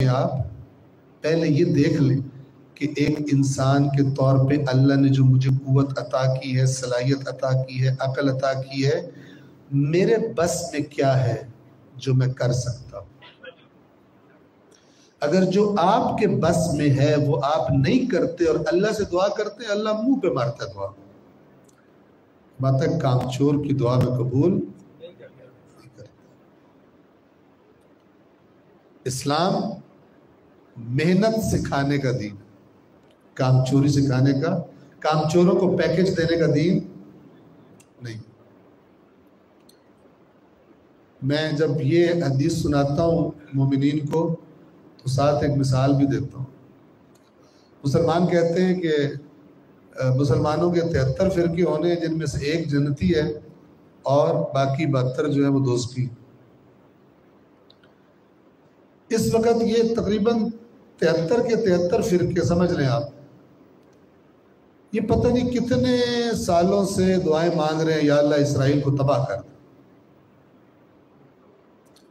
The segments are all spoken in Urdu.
آپ پہلے یہ دیکھ لیں کہ ایک انسان کے طور پہ اللہ نے جو مجھے قوت عطا کی ہے، صلاحیت عطا کی ہے، عقل عطا کی ہے، میرے بس میں کیا ہے جو میں کر سکتا ہوں۔ اگر جو آپ کے بس میں ہے وہ آپ نہیں کرتے اور اللہ سے دعا کرتے، اللہ منہ پہ مارتا دعا، بات ہے کامچور کی دعا میں قبول نہیں کرتا۔ اسلام محنت سکھانے کا دین، کام چوری سکھانے کا، کام چوروں کو پیکج دینے کا دین نہیں۔ میں جب یہ حدیث سناتا ہوں مومنین کو تو ساتھ ایک مثال بھی دیتا ہوں۔ مسلمان کہتے ہیں کہ مسلمانوں کے 73 فرقے ہونے ہیں جن میں سے ایک جنتی ہے اور باقی 72 جو ہے وہ دوزخی۔ اس وقت یہ تقریباً 73 کے 73 فرقے سمجھ لیں آپ، یہ پتہ نہیں کتنے سالوں سے دعائیں مانگ رہے ہیں، یا اللہ اسرائیل کو تباہ کر دے۔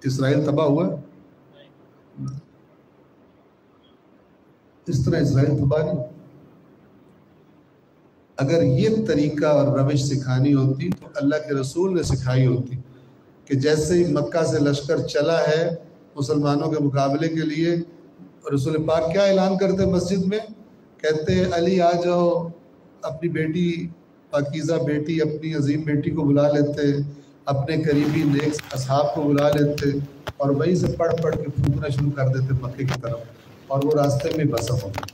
اسرائیل تباہ ہوا؟ اس طرح اسرائیل تباہ نہیں۔ اگر یہ طریقہ اور روش سکھانی ہوتی تو اللہ کے رسول نے سکھائی ہوتی کہ جیسے ہی مکہ سے لشکر چلا ہے مسلمانوں کے مقابلے کے لیے، رسول پاک کیا اعلان کرتے مسجد میں؟ کہتے علی آ جاؤ، اپنی بیٹی پاکیزہ بیٹی، اپنی عظیم بیٹی کو بلا لیتے، اپنے قریبی نیک اصحاب کو بلا لیتے اور وہیں سے پڑھ پڑھ کے پھونکنا شروع کر دیتے مکے کی طرف، اور وہ راستے میں بسم ہو گئے۔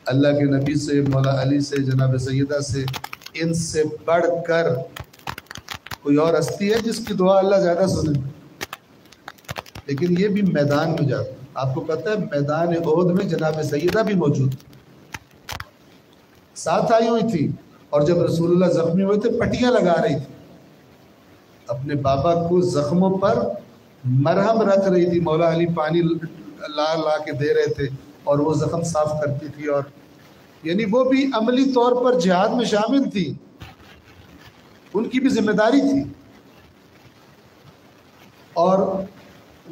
اللہ کے نبی سے، مولا علی سے، جناب سیدہ سے، ان سے بڑھ کر کوئی اور ہستی ہے جس کی دعا اللہ زیادہ سنے؟ لیکن یہ بھی میدان میں جاتا۔ آپ کو پتہ ہے میدان احد میں جناب سیدہ بھی موجود ساتھ آئی ہوئی تھی، اور جب رسول اللہ زخمی ہوئے تھے پٹیاں لگا رہی تھی، اپنے بابا کو زخموں پر مرہم رکھ رہی تھی، مولا علی پانی لا لا کے دے رہے تھے اور وہ زخم صاف کرتی تھی، اور یعنی وہ بھی عملی طور پر جہاد میں شامل تھی، ان کی بھی ذمہ داری تھی۔ اور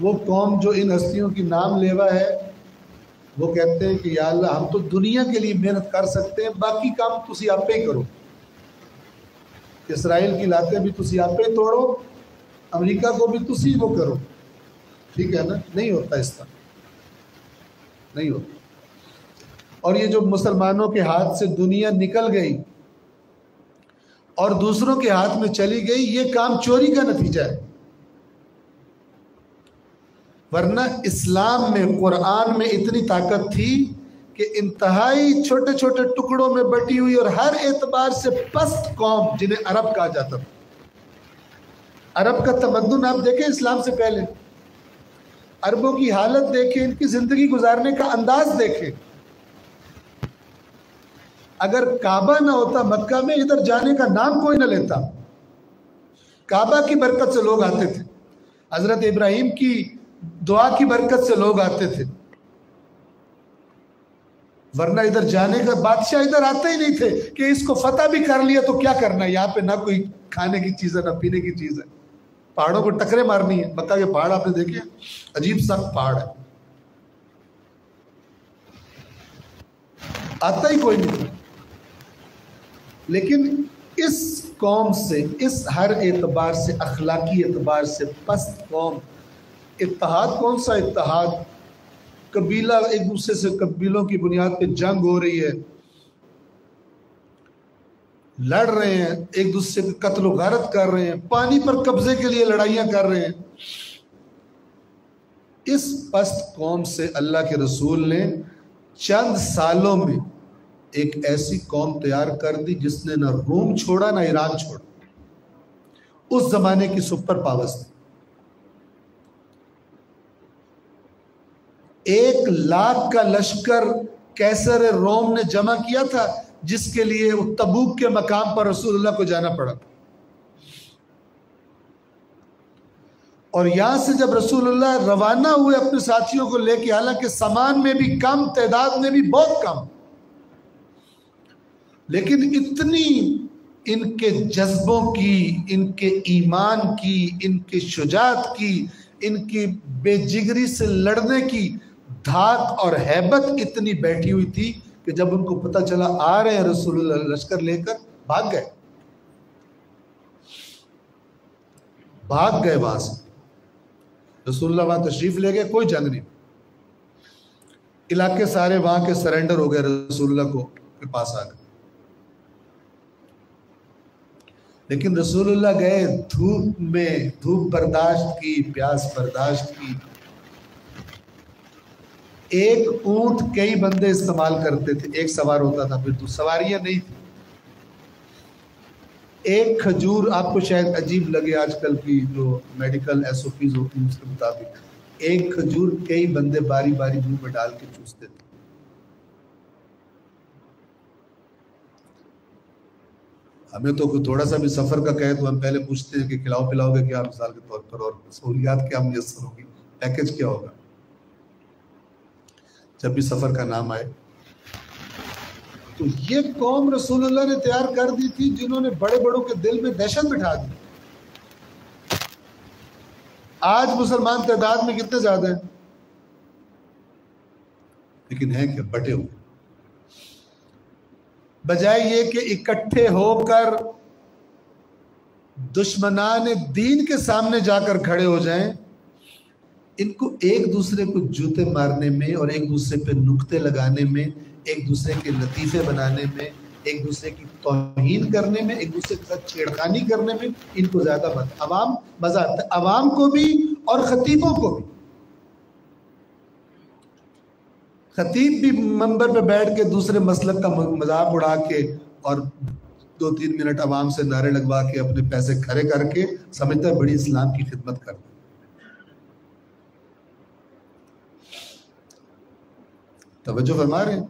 وہ قوم جو ان ہستیوں کی نام لیوا ہے وہ کہتے ہیں کہ یا اللہ ہم تو دنیا کے لیے محنت کر سکتے ہیں، باقی کام تسی آپ ہی کرو، اسرائیل کی لاتیں بھی تسی آپ ہی توڑو، امریکہ کو بھی تسی وہ کرو، ٹھیک ہے نا؟ نہیں ہوتا، اس طرح نہیں ہوتا۔ اور یہ جو مسلمانوں کے ہاتھ سے دنیا نکل گئی اور دوسروں کے ہاتھ میں چلی گئی، یہ کام چوری کا نتیجہ ہے، ورنہ اسلام میں، قرآن میں اتنی طاقت تھی کہ انتہائی چھوٹے چھوٹے ٹکڑوں میں بٹی ہوئی اور ہر اعتبار سے پست قوم جنہیں عرب کہا جاتا تھا۔ عرب کا تمدن آپ دیکھیں اسلام سے پہلے، عربوں کی حالت دیکھیں، ان کی زندگی گزارنے کا انداز دیکھیں۔ اگر کعبہ نہ ہوتا مکہ میں، ادھر جانے کا نام کوئی نہ لیتا۔ کعبہ کی برکت سے لوگ آتے تھے، حضرت ابراہیم کی دعا کی برکت سے لوگ آتے تھے، ورنہ ادھر جانے کا بادشاہ ادھر آتے ہی نہیں تھے کہ اس کو فتح بھی کر لیا تو کیا کرنا ہے، یہاں پہ نہ کوئی کھانے کی چیز ہے نہ پینے کی چیز ہے، پہاڑوں کو ٹکرے مارنی ہے۔ مکہ کے پہاڑ آپ نے دیکھے، عجیب سخت پہاڑ ہے، آتا ہی کوئی نہیں۔ لیکن اس قوم سے، اس ہر اعتبار سے، اخلاقی اعتبار سے پست قوم، اتحاد کون سا اتحاد؟ قبیلہ ایک دوسرے سے، قبیلوں کی بنیاد پہ جنگ ہو رہی ہے، لڑ رہے ہیں، ایک دوسرے سے قتل و غارت کر رہے ہیں، پانی پر قبضے کے لیے لڑائیاں کر رہے ہیں۔ اس پست قوم سے اللہ کے رسول نے چند سالوں میں ایک ایسی قوم تیار کر دی جس نے نہ روم چھوڑا نہ ایران چھوڑا، اس زمانے کی سپر پاورز تھی۔ 1,00,000 کا لشکر کیسر روم نے جمع کیا تھا، جس کے لیے تبوک کے مقام پر رسول اللہ کو جانا پڑا، اور یہاں سے جب رسول اللہ روانہ ہوئے اپنے ساتھیوں کو لے کے، حالانکہ سامان میں بھی کم، تعداد میں بھی بہت کم، لیکن اتنی ان کے جذبوں کی، ان کے ایمان کی، ان کے شجاعت کی، ان کی بے جگری سے لڑنے کی دھاک اور ہیبت اتنی بیٹھی ہوئی تھی کہ جب ان کو پتہ چلا آ رہے ہیں رسول اللہ لشکر لے کر، بھاگ گئے وہاں سے. رسول اللہ وہاں تشریف لے گئے، کوئی جنگ نہیں، علاقے سارے وہاں کے سرنڈر ہو گئے، رسول اللہ کو کے پاس آ گئے. لیکن رسول اللہ گئے دھوپ میں، دھوپ برداشت کی، پیاس برداشت کی. ایک اونٹ کئی بندے استعمال کرتے تھے، ایک سوار ہوتا تھا، پھر تو سواریاں نہیں تھی. ایک کھجور، آپ کو شاید عجیب لگے آج کل کی جو میڈیکل ایس او پیز ہوتی ہیں اس کے مطابق، ایک کھجور کئی بندے باری باری منہ میں ڈال کے چوستے تھے. ہمیں تو کوئی تھوڑا سا بھی سفر کا کہے تو ہم پہلے پوچھتے ہیں کہ کھلاؤ پلاؤ گے کیا مثال کے طور پر، اور سہولیات کیا میسر ہوگی، پیکج کیا ہوگا جب بھی سفر کا نام آئے. تو یہ قوم رسول اللہ نے تیار کر دی تھی جنہوں نے بڑے بڑوں کے دل میں دہشت بٹھا دی. آج مسلمان تعداد میں کتنے زیادہ ہیں، لیکن ہیں کہ بٹے ہوئے. بجائے یہ کہ اکٹھے ہو کر دشمنان دین کے سامنے جا کر کھڑے ہو جائیں، ان کو ایک دوسرے کو جوتے مارنے میں اور ایک دوسرے پہ نکتے لگانے میں، ایک دوسرے کے لطیفے بنانے میں، ایک دوسرے کی توہین کرنے میں، ایک دوسرے کے ساتھ چھیڑخانی کرنے میں ان کو زیادہ عوام مزہ آتا ہے، عوام کو بھی اور خطیبوں کو بھی. خطیب بھی منبر پہ بیٹھ کے دوسرے مسلک کا مذاق اڑا کے اور 2-3 منٹ عوام سے نعرے لگوا کے اپنے پیسے کھڑے کر کے سمجھتا ہے بڑی اسلام کی خدمت کرتا. توجہ فرما رہے ہیں.